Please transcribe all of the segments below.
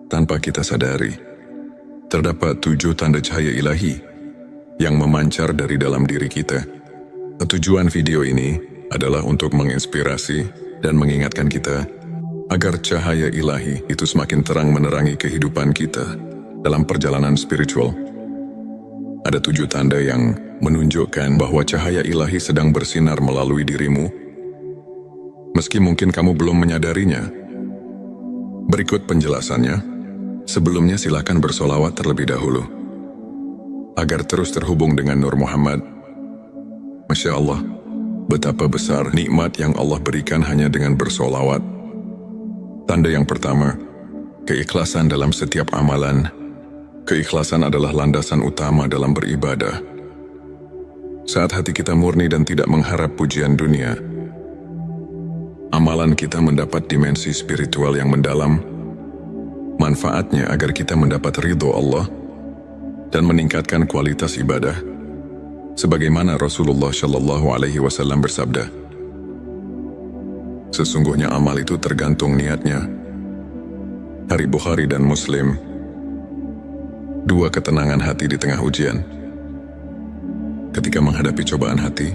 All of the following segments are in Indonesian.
tanpa kita sadari. Terdapat 7 tanda cahaya ilahi yang memancar dari dalam diri kita. Tujuan video ini adalah untuk menginspirasi dan mengingatkan kita agar cahaya ilahi itu semakin terang menerangi kehidupan kita dalam perjalanan spiritual. Ada 7 tanda yang menunjukkan bahwa cahaya ilahi sedang bersinar melalui dirimu, meski mungkin kamu belum menyadarinya. Berikut penjelasannya. Sebelumnya silakan bersolawat terlebih dahulu, agar terus terhubung dengan Nur Muhammad. Masya Allah, betapa besar nikmat yang Allah berikan hanya dengan bersolawat. Tanda yang pertama, keikhlasan dalam setiap amalan. Keikhlasan adalah landasan utama dalam beribadah. Saat hati kita murni dan tidak mengharap pujian dunia, amalan kita mendapat dimensi spiritual yang mendalam. Manfaatnya agar kita mendapat ridho Allah dan meningkatkan kualitas ibadah, sebagaimana Rasulullah Shallallahu Alaihi Wasallam bersabda, sesungguhnya amal itu tergantung niatnya. Hari Bukhari dan Muslim. 2 ketenangan hati di tengah ujian. Ketika menghadapi cobaan hati,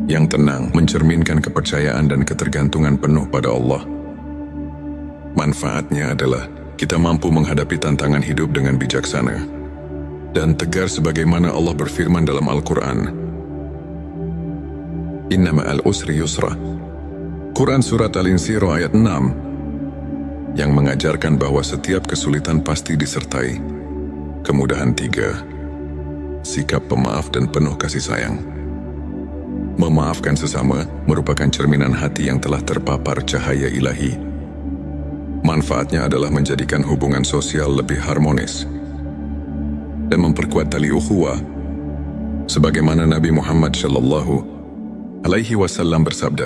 yang tenang mencerminkan kepercayaan dan ketergantungan penuh pada Allah. Manfaatnya adalah kita mampu menghadapi tantangan hidup dengan bijaksana dan tegar sebagaimana Allah berfirman dalam Al-Quran. Inna ma'al usri yusra. Quran Surat Al-Insyirah ayat 6 yang mengajarkan bahwa setiap kesulitan pasti disertai kemudahan 3. Sikap pemaaf dan penuh kasih sayang. Memaafkan sesama merupakan cerminan hati yang telah terpapar cahaya ilahi. Manfaatnya adalah menjadikan hubungan sosial lebih harmonis dan memperkuat tali ukhuwah, sebagaimana Nabi Muhammad Shallallahu Alaihi Wasallam bersabda,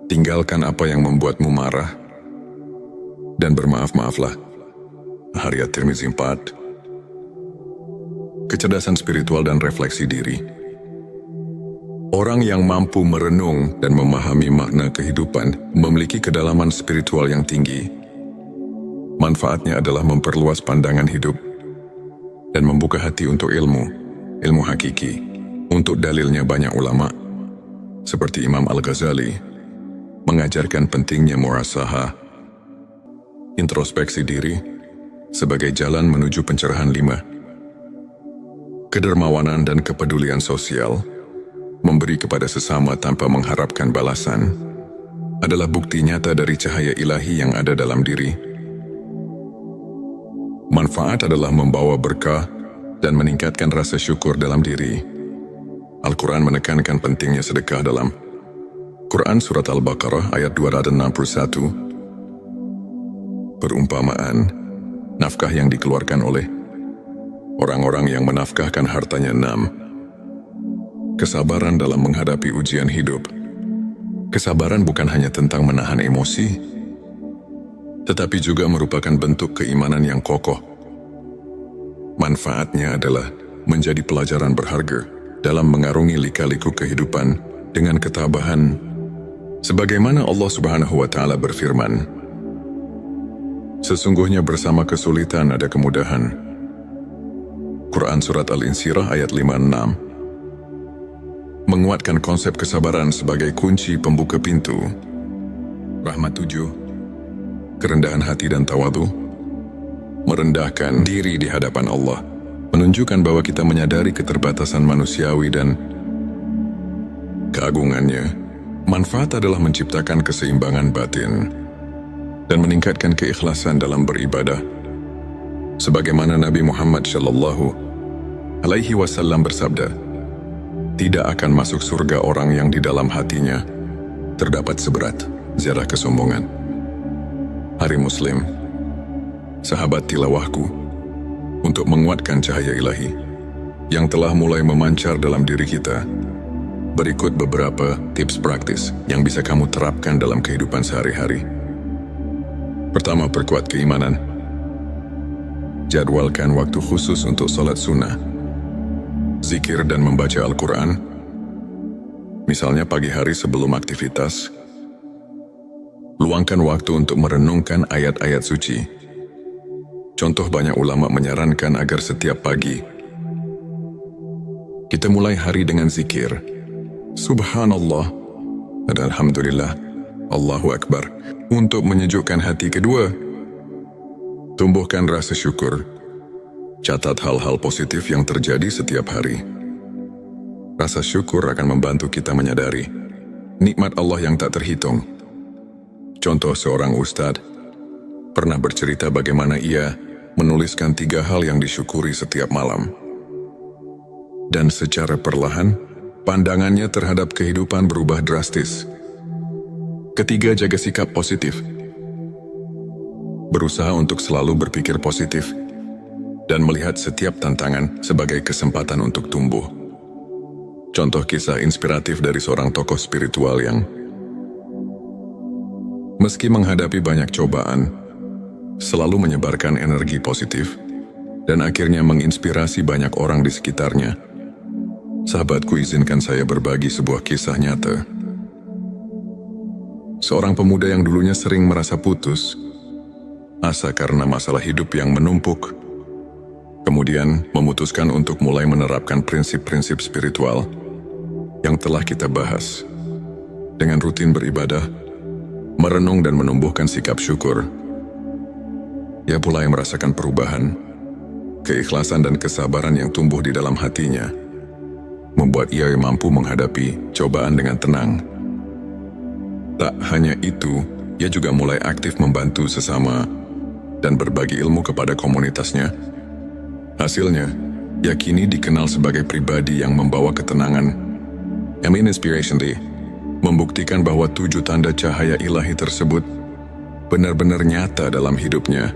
tinggalkan apa yang membuatmu marah dan bermaaf-maaflah. Hadits At-Tirmizi 4. Kecerdasan spiritual dan refleksi diri. Orang yang mampu merenung dan memahami makna kehidupan memiliki kedalaman spiritual yang tinggi. Manfaatnya adalah memperluas pandangan hidup dan membuka hati untuk ilmu hakiki. Untuk dalilnya banyak ulama, seperti Imam Al-Ghazali, mengajarkan pentingnya muhasabah, introspeksi diri, sebagai jalan menuju pencerahan 5. Kedermawanan dan kepedulian sosial, memberi kepada sesama tanpa mengharapkan balasan, adalah bukti nyata dari cahaya ilahi yang ada dalam diri. Manfaat adalah membawa berkah dan meningkatkan rasa syukur dalam diri. Al-Quran menekankan pentingnya sedekah dalam Quran Surat Al-Baqarah ayat 261. Perumpamaan, nafkah yang dikeluarkan oleh orang-orang yang menafkahkan hartanya 6. Kesabaran dalam menghadapi ujian hidup. Kesabaran bukan hanya tentang menahan emosi, tetapi juga merupakan bentuk keimanan yang kokoh. Manfaatnya adalah menjadi pelajaran berharga dalam mengarungi lika-liku kehidupan dengan ketabahan, sebagaimana Allah Subhanahu wa Ta'ala berfirman, sesungguhnya bersama kesulitan ada kemudahan. Quran Surat Al-Insyirah ayat 5-6 menguatkan konsep kesabaran sebagai kunci pembuka pintu. Rahmat 7. Kerendahan hati dan tawadhu. Merendahkan diri di hadapan Allah menunjukkan bahwa kita menyadari keterbatasan manusiawi dan keagungannya. Manfaat adalah menciptakan keseimbangan batin dan meningkatkan keikhlasan dalam beribadah, sebagaimana Nabi Muhammad Shallallahu Alaihi Wasallam bersabda, tidak akan masuk surga orang yang di dalam hatinya terdapat seberat zarah kesombongan. Hari Muslim. Sahabat tilawahku, untuk menguatkan cahaya ilahi yang telah mulai memancar dalam diri kita, berikut beberapa tips praktis yang bisa kamu terapkan dalam kehidupan sehari-hari. Pertama, perkuat keimanan. Jadwalkan waktu khusus untuk salat sunnah, zikir dan membaca Al-Quran, misalnya pagi hari sebelum aktivitas. Luangkan waktu untuk merenungkan ayat-ayat suci Contoh, banyak ulama menyarankan agar setiap pagi kita mulai hari dengan zikir Subhanallah dan Alhamdulillah, Allahu Akbar, untuk menyejukkan hati. Kedua, tumbuhkan rasa syukur. Catat hal-hal positif yang terjadi setiap hari. Rasa syukur akan membantu kita menyadari nikmat Allah yang tak terhitung. Contoh, seorang ustadz pernah bercerita bagaimana ia menuliskan 3 hal yang disyukuri setiap malam. Dan secara perlahan, pandangannya terhadap kehidupan berubah drastis. Ketiga, jaga sikap positif. Berusaha untuk selalu berpikir positif dan melihat setiap tantangan sebagai kesempatan untuk tumbuh. Contoh kisah inspiratif dari seorang tokoh spiritual yang meski menghadapi banyak cobaan, selalu menyebarkan energi positif dan akhirnya menginspirasi banyak orang di sekitarnya. Sahabatku, izinkan saya berbagi sebuah kisah nyata. Seorang pemuda yang dulunya sering merasa putus asa karena masalah hidup yang menumpuk, kemudian memutuskan untuk mulai menerapkan prinsip-prinsip spiritual yang telah kita bahas. Dengan rutin beribadah, merenung dan menumbuhkan sikap syukur, ia mulai merasakan perubahan. Keikhlasan dan kesabaran yang tumbuh di dalam hatinya membuat ia mampu menghadapi cobaan dengan tenang. Tak hanya itu, ia juga mulai aktif membantu sesama dan berbagi ilmu kepada komunitasnya. Hasilnya, ia kini dikenal sebagai pribadi yang membawa ketenangan. Inspiration Day membuktikan bahwa 7 tanda cahaya ilahi tersebut benar-benar nyata dalam hidupnya.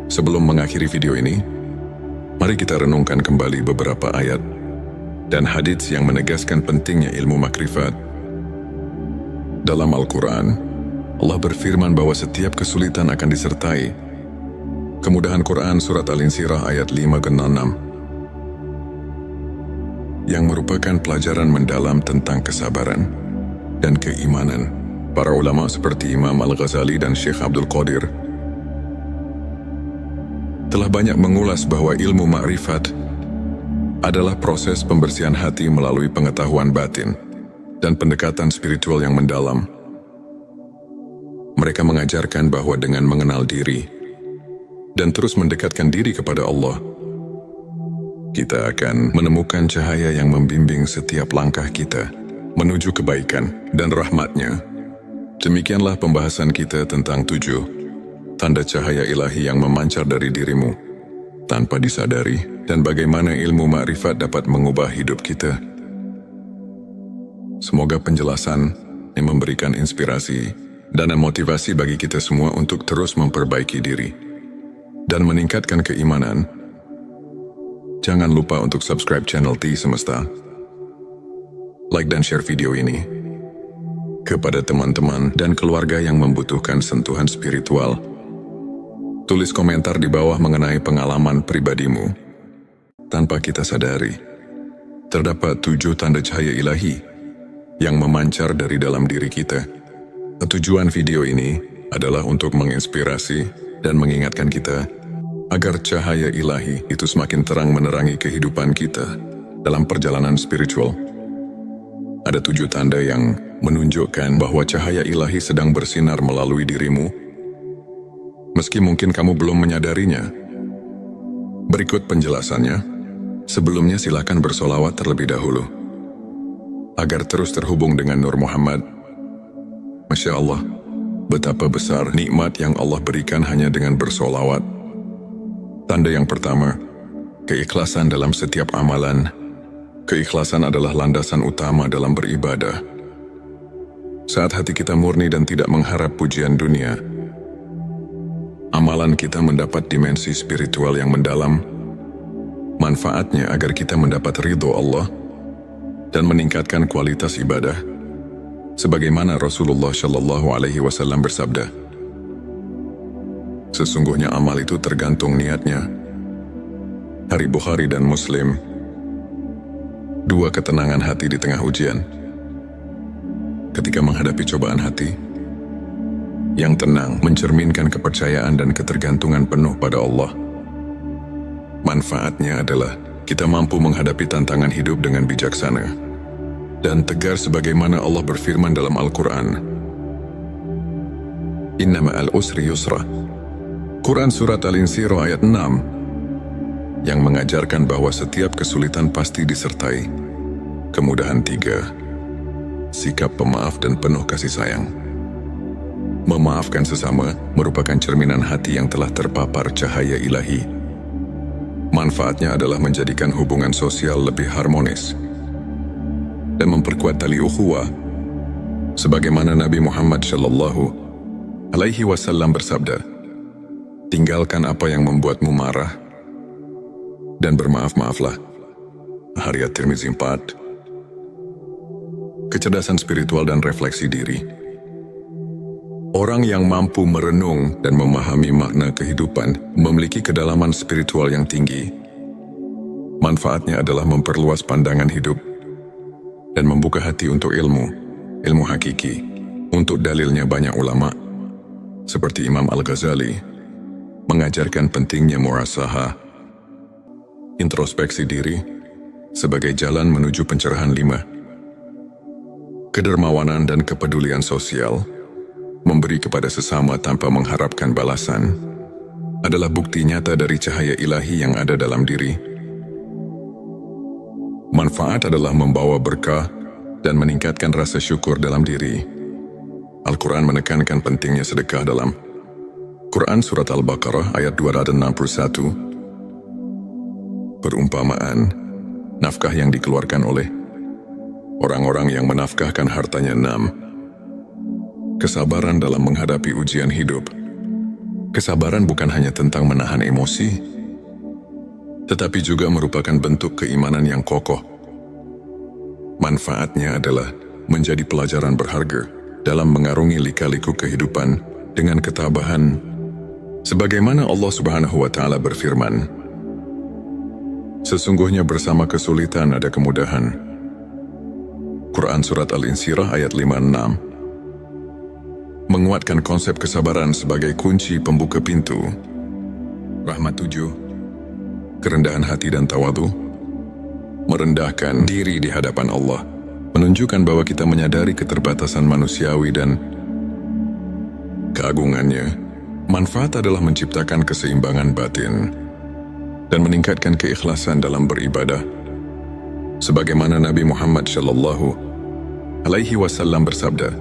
Sebelum mengakhiri video ini, mari kita renungkan kembali beberapa ayat dan hadits yang menegaskan pentingnya ilmu makrifat. Dalam Al-Quran, Allah berfirman bahwa setiap kesulitan akan disertai kemudahan. Quran Surat Al-Insyirah ayat 5-6, yang merupakan pelajaran mendalam tentang kesabaran dan keimanan. Para ulama seperti Imam Al-Ghazali dan Syekh Abdul Qadir telah banyak mengulas bahwa ilmu makrifat adalah proses pembersihan hati melalui pengetahuan batin dan pendekatan spiritual yang mendalam. Mereka mengajarkan bahwa dengan mengenal diri dan terus mendekatkan diri kepada Allah, kita akan menemukan cahaya yang membimbing setiap langkah kita menuju kebaikan dan rahmat-Nya. Demikianlah pembahasan kita tentang 7 tanda cahaya ilahi yang memancar dari dirimu tanpa disadari, dan bagaimana ilmu makrifat dapat mengubah hidup kita. Semoga penjelasan yang memberikan inspirasi dan motivasi bagi kita semua untuk terus memperbaiki diri dan meningkatkan keimanan. Jangan lupa untuk subscribe channel T Semesta, like dan share video ini kepada teman-teman dan keluarga yang membutuhkan sentuhan spiritual. Tulis komentar di bawah mengenai pengalaman pribadimu. Tanpa kita sadari, terdapat 7 tanda cahaya ilahi yang memancar dari dalam diri kita. Tujuan video ini adalah untuk menginspirasi dan mengingatkan kita agar cahaya ilahi itu semakin terang menerangi kehidupan kita dalam perjalanan spiritual. Ada 7 tanda yang menunjukkan bahwa cahaya ilahi sedang bersinar melalui dirimu, meski mungkin kamu belum menyadarinya. Berikut penjelasannya. Sebelumnya silakan bersolawat terlebih dahulu agar terus terhubung dengan Nur Muhammad. Masya Allah, betapa besar nikmat yang Allah berikan hanya dengan bersolawat. Tanda yang pertama, keikhlasan dalam setiap amalan. Keikhlasan adalah landasan utama dalam beribadah. Saat hati kita murni dan tidak mengharap pujian dunia, amalan kita mendapat dimensi spiritual yang mendalam. Manfaatnya agar kita mendapat ridho Allah dan meningkatkan kualitas ibadah, sebagaimana Rasulullah Shallallahu Alaihi Wasallam bersabda, sesungguhnya amal itu tergantung niatnya. Hari Bukhari dan Muslim. 2, ketenangan hati di tengah ujian. Ketika menghadapi cobaan hati yang tenang mencerminkan kepercayaan dan ketergantungan penuh pada Allah. Manfaatnya adalah kita mampu menghadapi tantangan hidup dengan bijaksana dan tegar sebagaimana Allah berfirman dalam Al-Quran. Inna ma'al usri yusra. Quran Surat Al-Insyirah ayat 6 yang mengajarkan bahwa setiap kesulitan pasti disertai kemudahan. 3. Sikap pemaaf dan penuh kasih sayang. Memaafkan sesama merupakan cerminan hati yang telah terpapar cahaya ilahi. Manfaatnya adalah menjadikan hubungan sosial lebih harmonis dan memperkuat tali ukhuwah. Sebagaimana Nabi Muhammad SAW bersabda, "Tinggalkan apa yang membuatmu marah dan bermaaf-maaflah." Hadits Tirmizi 4. Kecerdasan spiritual dan refleksi diri. Orang yang mampu merenung dan memahami makna kehidupan memiliki kedalaman spiritual yang tinggi. Manfaatnya adalah memperluas pandangan hidup dan membuka hati untuk ilmu hakiki. Untuk dalilnya banyak ulama, seperti Imam Al-Ghazali, mengajarkan pentingnya muhasabah, introspeksi diri, sebagai jalan menuju pencerahan. 5. Kedermawanan dan kepedulian sosial. Memberi kepada sesama tanpa mengharapkan balasan adalah bukti nyata dari cahaya ilahi yang ada dalam diri. Manfaat adalah membawa berkah dan meningkatkan rasa syukur dalam diri. Al-Quran menekankan pentingnya sedekah dalam Quran Surat Al-Baqarah ayat 261. Perumpamaan, nafkah yang dikeluarkan oleh orang-orang yang menafkahkan hartanya. 6. Kesabaran dalam menghadapi ujian hidup. Kesabaran bukan hanya tentang menahan emosi, tetapi juga merupakan bentuk keimanan yang kokoh. Manfaatnya adalah menjadi pelajaran berharga dalam mengarungi lika-liku kehidupan dengan ketabahan. Sebagaimana Allah Subhanahu wa Ta'ala berfirman, "Sesungguhnya bersama kesulitan ada kemudahan." Quran Surat Al-Insyirah ayat 5-6. Menguatkan konsep kesabaran sebagai kunci pembuka pintu rahmat. 7. Kerendahan hati dan tawadhu. Merendahkan diri di hadapan Allah menunjukkan bahwa kita menyadari keterbatasan manusiawi dan keagungannya. Manfaat adalah menciptakan keseimbangan batin dan meningkatkan keikhlasan dalam beribadah. Sebagaimana Nabi Muhammad SAW bersabda,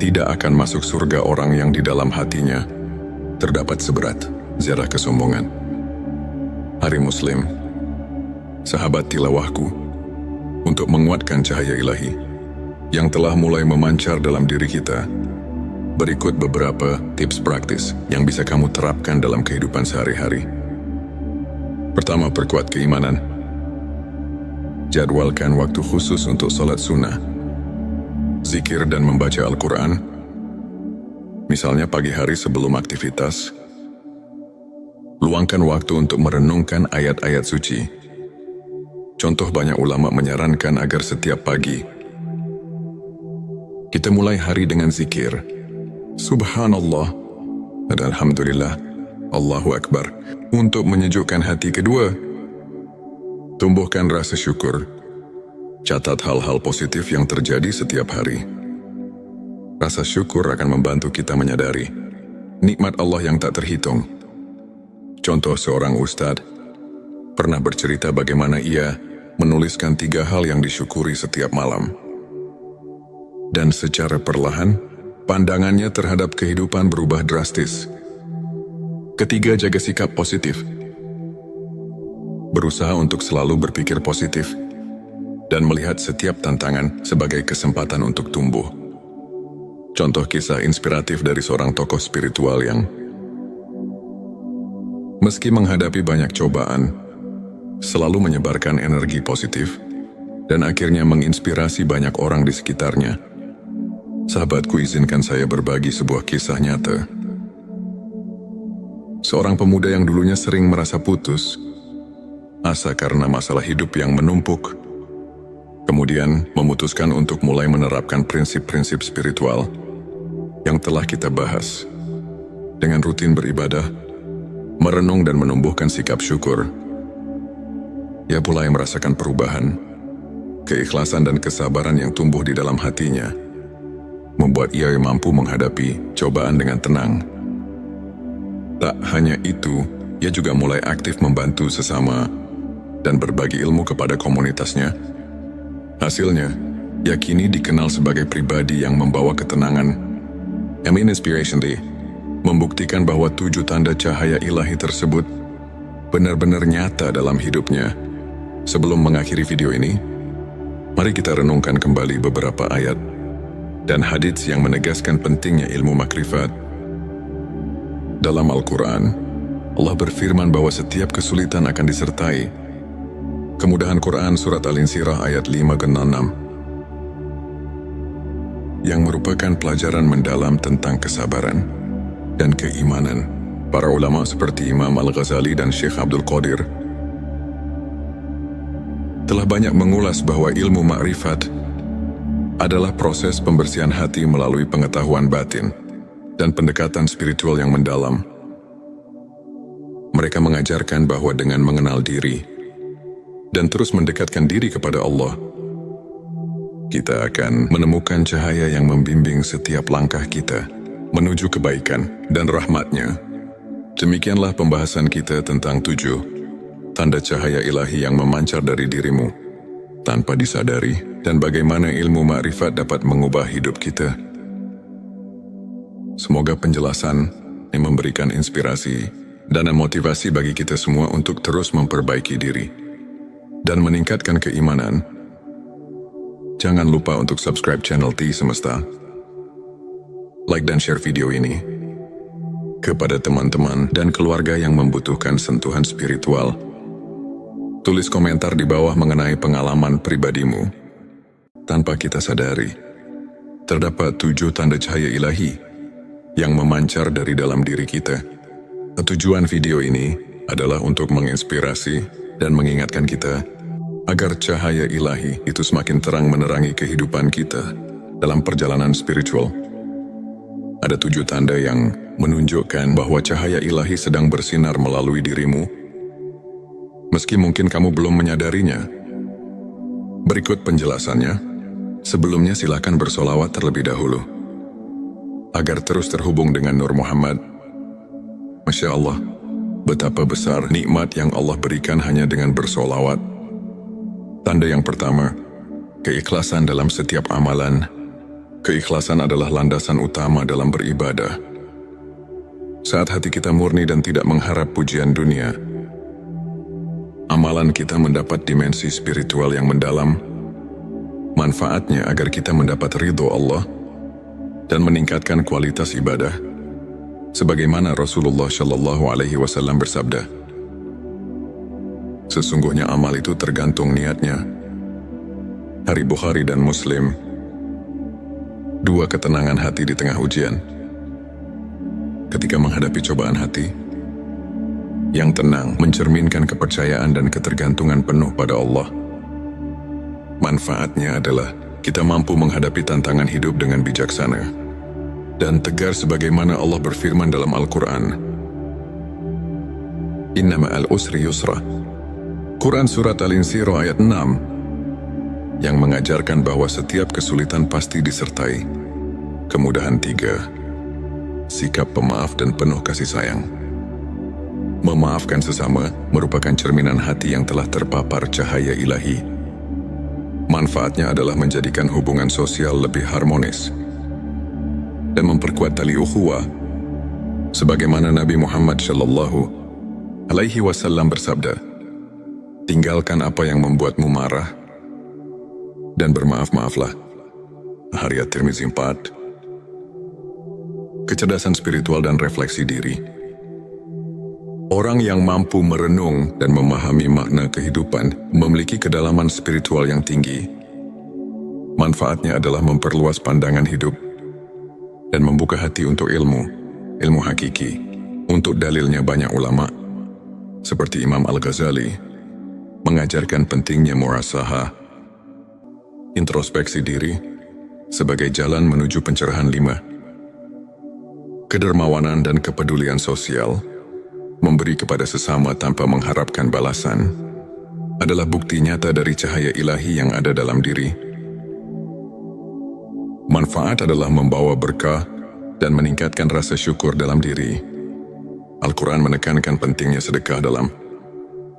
"Tidak akan masuk surga orang yang di dalam hatinya terdapat seberat zarah kesombongan." Hari Muslim, sahabat tilawahku, untuk menguatkan cahaya ilahi yang telah mulai memancar dalam diri kita, berikut beberapa tips praktis yang bisa kamu terapkan dalam kehidupan sehari-hari. Pertama, perkuat keimanan. Jadwalkan waktu khusus untuk salat sunnah, zikir dan membaca Al-Quran, misalnya pagi hari sebelum aktivitas. Luangkan waktu untuk merenungkan ayat-ayat suci. Contoh, banyak ulama menyarankan agar setiap pagi kita mulai hari dengan zikir Subhanallah dan Alhamdulillah, Allahu Akbar, untuk menyejukkan hati. Kedua, tumbuhkan rasa syukur. Catat hal-hal positif yang terjadi setiap hari. Rasa syukur akan membantu kita menyadari nikmat Allah yang tak terhitung. Contoh, seorang ustadz pernah bercerita bagaimana ia menuliskan 3 hal yang disyukuri setiap malam. Dan secara perlahan, pandangannya terhadap kehidupan berubah drastis. Ketiga, jaga sikap positif. Berusaha untuk selalu berpikir positif dan melihat setiap tantangan sebagai kesempatan untuk tumbuh. Contoh kisah inspiratif dari seorang tokoh spiritual yang meski menghadapi banyak cobaan, selalu menyebarkan energi positif dan akhirnya menginspirasi banyak orang di sekitarnya. Sahabatku, izinkan saya berbagi sebuah kisah nyata. Seorang pemuda yang dulunya sering merasa putus asa karena masalah hidup yang menumpuk, kemudian memutuskan untuk mulai menerapkan prinsip-prinsip spiritual yang telah kita bahas. Dengan rutin beribadah, merenung dan menumbuhkan sikap syukur, ia mulai merasakan perubahan. Keikhlasan dan kesabaran yang tumbuh di dalam hatinya membuat ia mampu menghadapi cobaan dengan tenang. Tak hanya itu, ia juga mulai aktif membantu sesama dan berbagi ilmu kepada komunitasnya. Hasilnya, ia kini dikenal sebagai pribadi yang membawa ketenangan. Amin Inspiration Day membuktikan bahwa 7 tanda cahaya ilahi tersebut benar-benar nyata dalam hidupnya. Sebelum mengakhiri video ini, mari kita renungkan kembali beberapa ayat dan hadits yang menegaskan pentingnya ilmu makrifat. Dalam Al-Quran, Allah berfirman bahwa setiap kesulitan akan disertai kemudahan. Quran Surat Al-Insyirah ayat 5-6 yang merupakan pelajaran mendalam tentang kesabaran dan keimanan. Para ulama seperti Imam Al-Ghazali dan Syekh Abdul Qadir telah banyak mengulas bahwa ilmu makrifat adalah proses pembersihan hati melalui pengetahuan batin dan pendekatan spiritual yang mendalam. Mereka mengajarkan bahwa dengan mengenal diri dan terus mendekatkan diri kepada Allah, kita akan menemukan cahaya yang membimbing setiap langkah kita menuju kebaikan dan rahmat-Nya. Demikianlah pembahasan kita tentang 7 tanda cahaya ilahi yang memancar dari dirimu tanpa disadari, dan bagaimana ilmu makrifat dapat mengubah hidup kita. Semoga penjelasan yang memberikan inspirasi dan motivasi bagi kita semua untuk terus memperbaiki diri dan meningkatkan keimanan. Jangan lupa untuk subscribe channel T Semesta, like dan share video ini kepada teman-teman dan keluarga yang membutuhkan sentuhan spiritual. Tulis komentar di bawah mengenai pengalaman pribadimu. Tanpa kita sadari, terdapat 7 tanda cahaya ilahi yang memancar dari dalam diri kita. Tujuan video ini adalah untuk menginspirasi dan mengingatkan kita agar cahaya ilahi itu semakin terang menerangi kehidupan kita dalam perjalanan spiritual. Ada 7 tanda yang menunjukkan bahwa cahaya ilahi sedang bersinar melalui dirimu, meski mungkin kamu belum menyadarinya. Berikut penjelasannya. Sebelumnya silakan bersolawat terlebih dahulu agar terus terhubung dengan Nur Muhammad. Masya Allah, betapa besar nikmat yang Allah berikan hanya dengan bersolawat. Tanda yang pertama, keikhlasan dalam setiap amalan. Keikhlasan adalah landasan utama dalam beribadah. Saat hati kita murni dan tidak mengharap pujian dunia, amalan kita mendapat dimensi spiritual yang mendalam. Manfaatnya agar kita mendapat ridho Allah dan meningkatkan kualitas ibadah. Sebagaimana Rasulullah Shallallahu Alaihi Wasallam bersabda, sesungguhnya amal itu tergantung niatnya. Hari Bukhari dan Muslim. 2 ketenangan hati di tengah ujian. Ketika menghadapi cobaan hati, yang tenang mencerminkan kepercayaan dan ketergantungan penuh pada Allah. Manfaatnya adalah kita mampu menghadapi tantangan hidup dengan bijaksana dan tegar sebagaimana Allah berfirman dalam Al-Quran. Inna ma'al usri yusra. Quran Surat Al-Insyirah ayat 6 yang mengajarkan bahwa setiap kesulitan pasti disertai kemudahan. 3. Sikap pemaaf dan penuh kasih sayang. Memaafkan sesama merupakan cerminan hati yang telah terpapar cahaya ilahi. Manfaatnya adalah menjadikan hubungan sosial lebih harmonis dan memperkuat tali ukhuwah. Sebagaimana Nabi Muhammad Shallallahu Alaihi Wasallam bersabda, tinggalkan apa yang membuatmu marah dan bermaaf-maaflah. Hadits At-Tirmizi 4. Kecerdasan spiritual dan refleksi diri. Orang yang mampu merenung dan memahami makna kehidupan memiliki kedalaman spiritual yang tinggi. Manfaatnya adalah memperluas pandangan hidup dan membuka hati untuk ilmu hakiki. Untuk dalilnya banyak ulama, seperti Imam Al-Ghazali, mengajarkan pentingnya muhasabah, introspeksi diri, sebagai jalan menuju pencerahan. 5. Kedermawanan dan kepedulian sosial. memberi kepada sesama tanpa mengharapkan balasan, adalah bukti nyata dari cahaya ilahi yang ada dalam diri. Manfaat adalah membawa berkah dan meningkatkan rasa syukur dalam diri. Al-Quran menekankan pentingnya sedekah dalam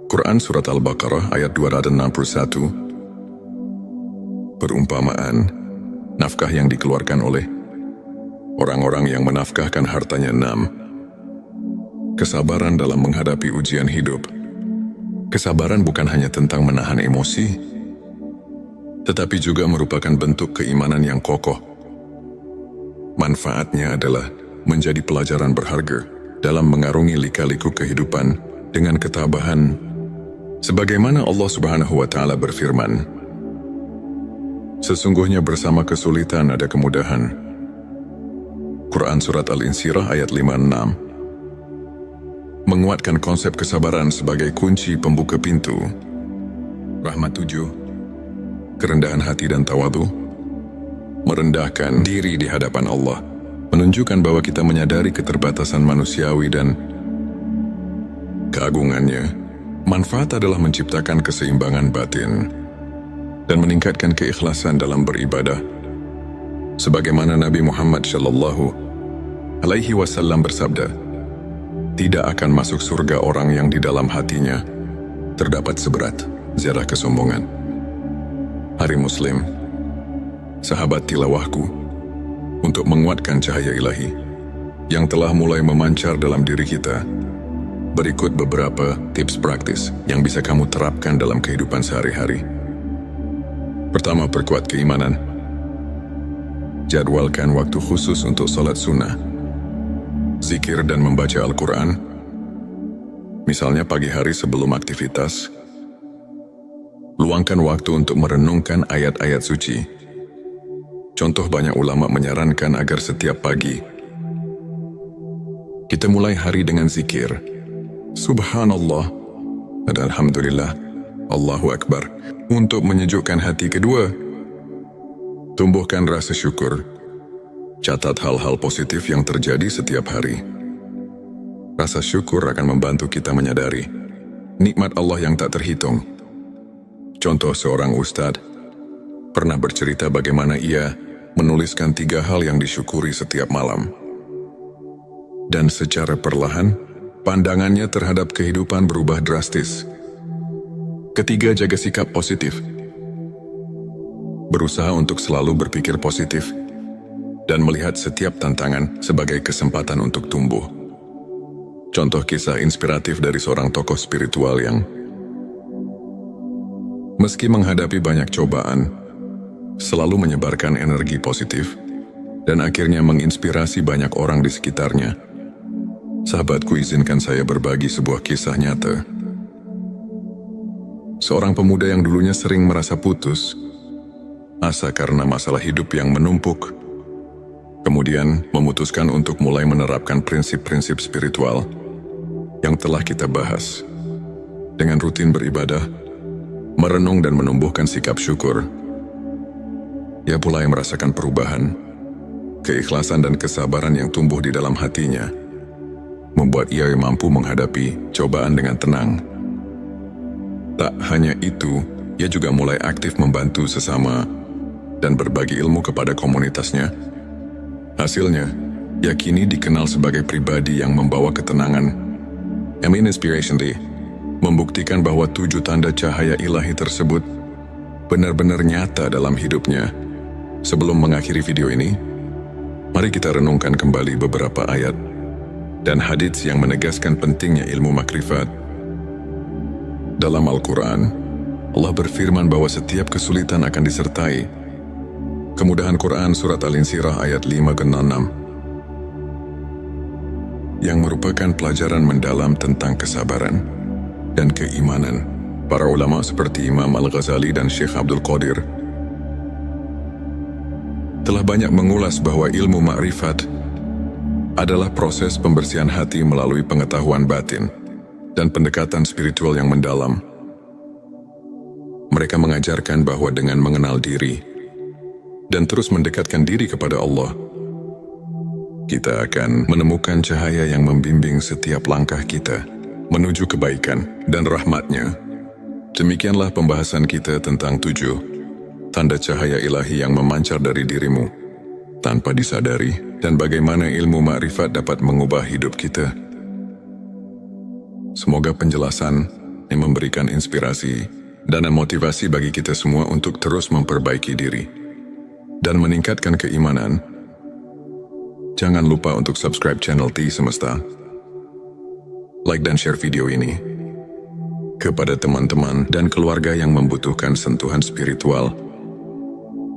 Quran Surat Al-Baqarah ayat 261. Perumpamaan, nafkah yang dikeluarkan oleh orang-orang yang menafkahkan hartanya 6. Kesabaran dalam menghadapi ujian hidup. Kesabaran bukan hanya tentang menahan emosi, tetapi juga merupakan bentuk keimanan yang kokoh. Manfaatnya adalah menjadi pelajaran berharga dalam mengarungi lika-liku kehidupan dengan ketabahan. Sebagaimana Allah Subhanahu wa Ta'ala berfirman, sesungguhnya bersama kesulitan ada kemudahan. Quran Surat Al-Insyirah ayat 56. Menguatkan konsep kesabaran sebagai kunci pembuka pintu. Rahmat 7. Kerendahan hati dan tawadu. Merendahkan diri di hadapan Allah, menunjukkan bahwa kita menyadari keterbatasan manusiawi dan keagungannya. Manfaat adalah menciptakan keseimbangan batin dan meningkatkan keikhlasan dalam beribadah. Sebagaimana Nabi Muhammad SAW bersabda, tidak akan masuk surga orang yang di dalam hatinya terdapat seberat zarah kesombongan. Hari Muslim, sahabat tilawahku, untuk menguatkan cahaya ilahi yang telah mulai memancar dalam diri kita, berikut beberapa tips praktis yang bisa kamu terapkan dalam kehidupan sehari-hari. Pertama, perkuat keimanan. Jadwalkan waktu khusus untuk salat sunnah, zikir dan membaca Al-Quran, misalnya pagi hari sebelum aktivitas. Luangkan waktu untuk merenungkan ayat-ayat suci. Contoh, banyak ulama menyarankan agar setiap pagi kita mulai hari dengan zikir Subhanallah dan Alhamdulillah, Allahu Akbar, untuk menyejukkan hati. Kedua, tumbuhkan rasa syukur. Catat hal-hal positif yang terjadi setiap hari. Rasa syukur akan membantu kita menyadari nikmat Allah yang tak terhitung. Contoh, seorang ustadz pernah bercerita bagaimana ia menuliskan 3 hal yang disyukuri setiap malam. Dan secara perlahan, pandangannya terhadap kehidupan berubah drastis. Ketiga, jaga sikap positif. Berusaha untuk selalu berpikir positif dan melihat setiap tantangan sebagai kesempatan untuk tumbuh. Contoh kisah inspiratif dari seorang tokoh spiritual yang meski menghadapi banyak cobaan, selalu menyebarkan energi positif dan akhirnya menginspirasi banyak orang di sekitarnya. Sahabatku, izinkan saya berbagi sebuah kisah nyata. Seorang pemuda yang dulunya sering merasa putus asa karena masalah hidup yang menumpuk, kemudian memutuskan untuk mulai menerapkan prinsip-prinsip spiritual yang telah kita bahas. Dengan rutin beribadah, merenung dan menumbuhkan sikap syukur, ia mulai merasakan perubahan. Keikhlasan dan kesabaran yang tumbuh di dalam hatinya membuat ia mampu menghadapi cobaan dengan tenang. Tak hanya itu, ia juga mulai aktif membantu sesama dan berbagi ilmu kepada komunitasnya. Hasilnya, ia kini dikenal sebagai pribadi yang membawa ketenangan. Inspiration Day membuktikan bahwa 7 tanda cahaya ilahi tersebut benar-benar nyata dalam hidupnya. Sebelum mengakhiri video ini, mari kita renungkan kembali beberapa ayat dan hadits yang menegaskan pentingnya ilmu makrifat. Dalam Al-Quran, Allah berfirman bahwa setiap kesulitan akan disertai kemudahan. Quran Surat Al-Insyirah ayat 5-6, yang merupakan pelajaran mendalam tentang kesabaran dan keimanan. Para ulama seperti Imam Al-Ghazali dan Syekh Abdul Qadir telah banyak mengulas bahwa ilmu makrifat adalah proses pembersihan hati melalui pengetahuan batin dan pendekatan spiritual yang mendalam. Mereka mengajarkan bahwa dengan mengenal diri dan terus mendekatkan diri kepada Allah, kita akan menemukan cahaya yang membimbing setiap langkah kita. menuju kebaikan dan rahmat-Nya. Demikianlah pembahasan kita tentang 7 tanda cahaya ilahi yang memancar dari dirimu tanpa disadari, dan bagaimana ilmu makrifat dapat mengubah hidup kita. Semoga penjelasan ini memberikan inspirasi dan motivasi bagi kita semua untuk terus memperbaiki diri dan meningkatkan keimanan. Jangan lupa untuk subscribe channel T Semesta, like dan share video ini kepada teman-teman dan keluarga yang membutuhkan sentuhan spiritual.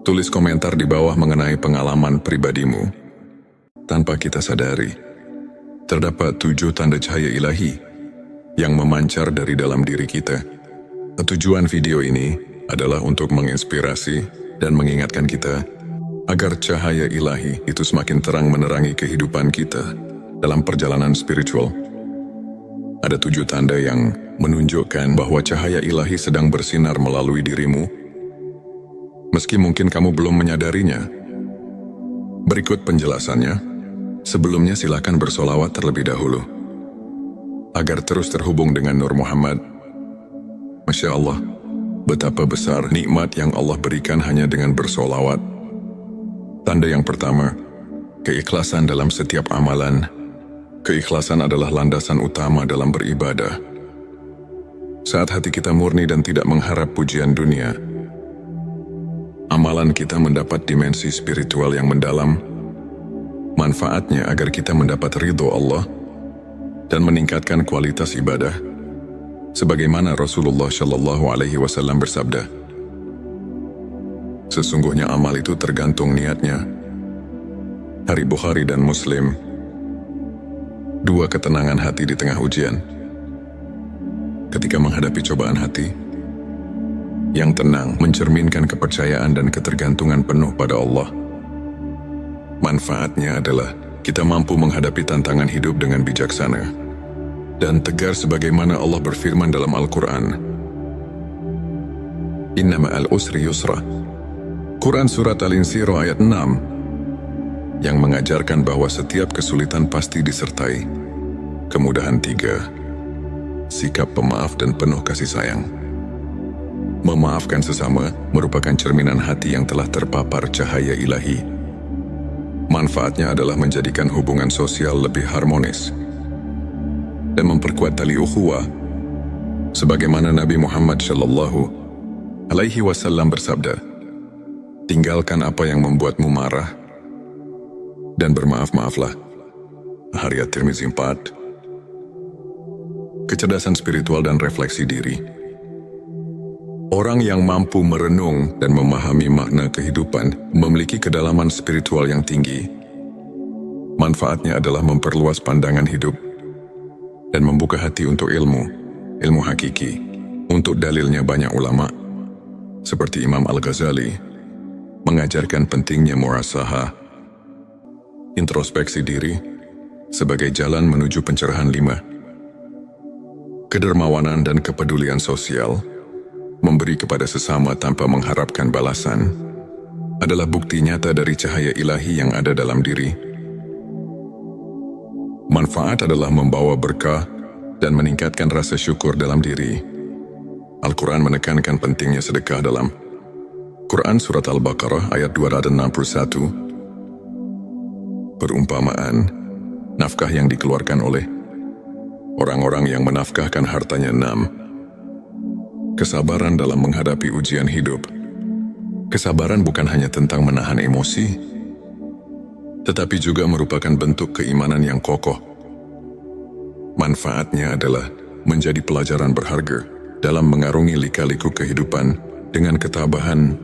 Tulis komentar di bawah mengenai pengalaman pribadimu. Tanpa kita sadari, terdapat 7 tanda cahaya ilahi yang memancar dari dalam diri kita. Tujuan video ini adalah untuk menginspirasi dan mengingatkan kita agar cahaya ilahi itu semakin terang menerangi kehidupan kita dalam perjalanan spiritual. Ada 7 tanda yang menunjukkan bahwa cahaya ilahi sedang bersinar melalui dirimu, meski mungkin kamu belum menyadarinya. Berikut penjelasannya. Sebelumnya silakan bersolawat terlebih dahulu, agar terus terhubung dengan Nur Muhammad. Masya Allah, betapa besar nikmat yang Allah berikan hanya dengan bersolawat. Tanda yang pertama, keikhlasan dalam setiap amalan. Keikhlasan adalah landasan utama dalam beribadah. Saat hati kita murni dan tidak mengharap pujian dunia, amalan kita mendapat dimensi spiritual yang mendalam. Manfaatnya agar kita mendapat ridho Allah dan meningkatkan kualitas ibadah. Sebagaimana Rasulullah Shallallahu Alaihi Wasallam bersabda, sesungguhnya amal itu tergantung niatnya. Hari Bukhari dan Muslim. 2 ketenangan hati di tengah ujian. Ketika menghadapi cobaan hati, yang tenang mencerminkan kepercayaan dan ketergantungan penuh pada Allah. Manfaatnya adalah kita mampu menghadapi tantangan hidup dengan bijaksana dan tegar sebagaimana Allah berfirman dalam Al-Quran. Inna ma'al usri yusra. Quran Surat Al-Insyirah ayat 6 yang mengajarkan bahwa setiap kesulitan pasti disertai kemudahan. 3. Sikap pemaaf dan penuh kasih sayang. Memaafkan sesama merupakan cerminan hati yang telah terpapar cahaya ilahi. Manfaatnya adalah menjadikan hubungan sosial lebih harmonis dan memperkuat tali ukhuwah. Sebagaimana Nabi Muhammad Shallallahu Alaihi Wasallam bersabda, tinggalkan apa yang membuatmu marah dan bermaaf-maaflah. Hadits At-Tirmizi 4. Kecerdasan spiritual dan refleksi diri. Orang yang mampu merenung dan memahami makna kehidupan memiliki kedalaman spiritual yang tinggi. Manfaatnya adalah memperluas pandangan hidup dan membuka hati untuk ilmu hakiki. Untuk dalilnya banyak ulama, seperti Imam Al-Ghazali, mengajarkan pentingnya muhasabah, introspeksi diri, sebagai jalan menuju pencerahan. 5. Kedermawanan dan kepedulian sosial. Memberi kepada sesama tanpa mengharapkan balasan adalah bukti nyata dari cahaya ilahi yang ada dalam diri. Manfaat adalah membawa berkah dan meningkatkan rasa syukur dalam diri. Al-Quran menekankan pentingnya sedekah dalam Quran Surat Al-Baqarah ayat 261. Perumpamaan, nafkah yang dikeluarkan oleh orang-orang yang menafkahkan hartanya. 6. Kesabaran dalam menghadapi ujian hidup. Kesabaran bukan hanya tentang menahan emosi, tetapi juga merupakan bentuk keimanan yang kokoh. Manfaatnya adalah menjadi pelajaran berharga dalam mengarungi lika-liku kehidupan dengan ketabahan.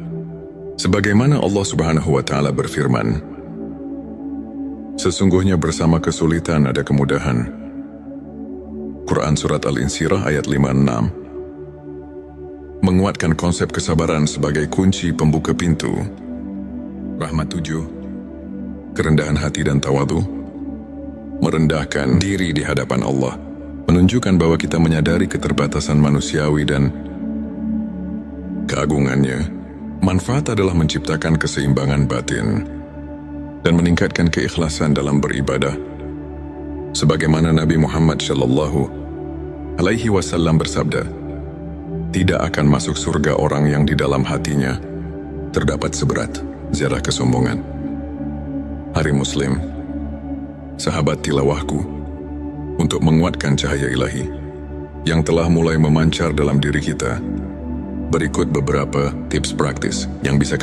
Sebagaimana Allah Subhanahu wa Ta'ala berfirman, sesungguhnya bersama kesulitan ada kemudahan. Quran Surat Al-Insyirah ayat 5-6. Menguatkan konsep kesabaran sebagai kunci pembuka pintu rahmat. 7. Kerendahan hati dan tawadu. Merendahkan diri di hadapan Allah menunjukkan bahwa kita menyadari keterbatasan manusiawi dan keagungannya. Manfaat adalah menciptakan keseimbangan batin dan meningkatkan keikhlasan dalam beribadah. Sebagaimana Nabi Muhammad Shallallahu alaihi wasallam bersabda, tidak akan masuk surga orang yang di dalam hatinya terdapat seberat zarah kesombongan. Hari Muslim, sahabat tilawahku, untuk menguatkan cahaya ilahi yang telah mulai memancar dalam diri kita, berikut beberapa tips praktis yang bisa